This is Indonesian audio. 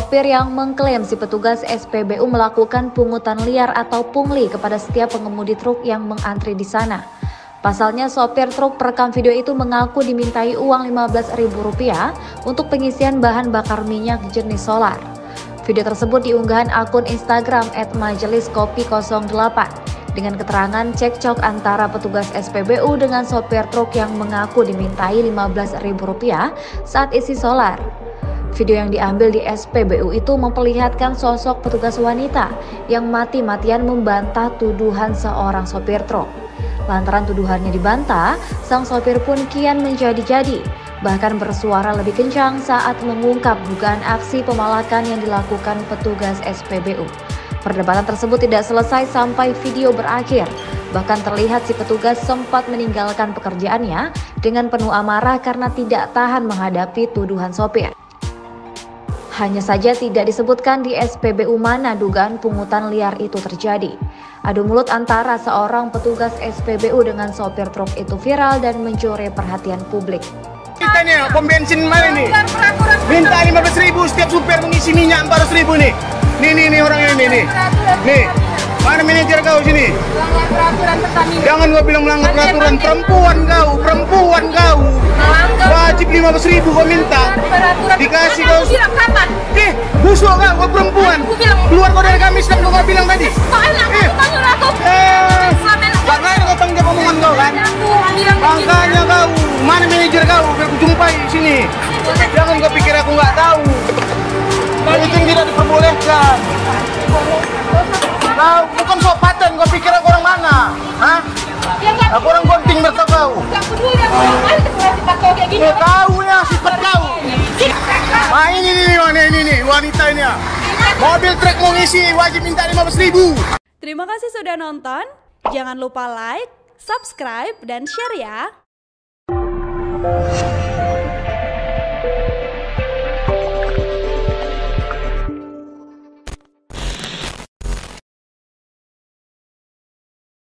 sopir yang mengklaim si petugas SPBU melakukan pungutan liar atau pungli kepada setiap pengemudi truk yang mengantri di sana. Pasalnya, sopir truk perekam video itu mengaku dimintai uang Rp15.000 untuk pengisian bahan bakar minyak jenis solar. Video tersebut diunggahan akun Instagram @majeliskopi08 dengan keterangan cekcok antara petugas SPBU dengan sopir truk yang mengaku dimintai Rp15.000 saat isi solar. Video yang diambil di SPBU itu memperlihatkan sosok petugas wanita yang mati-matian membantah tuduhan seorang sopir truk. Lantaran tuduhannya dibantah, sang sopir pun kian menjadi-jadi, bahkan bersuara lebih kencang saat mengungkap dugaan aksi pemalakan yang dilakukan petugas SPBU. Perdebatan tersebut tidak selesai sampai video berakhir. Bahkan terlihat si petugas sempat meninggalkan pekerjaannya dengan penuh amarah karena tidak tahan menghadapi tuduhan sopir. Hanya saja tidak disebutkan di SPBU mana dugaan pungutan liar itu terjadi. Adu mulut antara seorang petugas SPBU dengan sopir truk itu viral dan mencuri perhatian publik. Kita nih, pom bensin mana nih? Minta 15.000 setiap supir mengisi minyak 400.000 nih. Nih orang ini nih. Nih, mana manajer kau sini? Jangan kau bilang melanggar peraturan. Perempuan kau. Wajib 15.000 kau minta. Dikasih kau. Busuk kau perempuan. Keluar kau dari kami sedang kau bilang tadi. Makanya kau tanggung jawab omongan kau kan? Makanya kau, mana manajer kau? Biar aku jumpai sini. Jangan kau pikir aku nggak tahu. Itu yang tidak diperbolehkan. Kau bukan sok paten, kau pikir aku orang mana? Hah? Aku orang gonting bertau kau. Tahu ya sifat kau. Nah ini nih wanita ini ya. Mobil truk mau ngisi wajib minta 15.000. Terima kasih sudah nonton. Jangan lupa like, subscribe, dan share ya.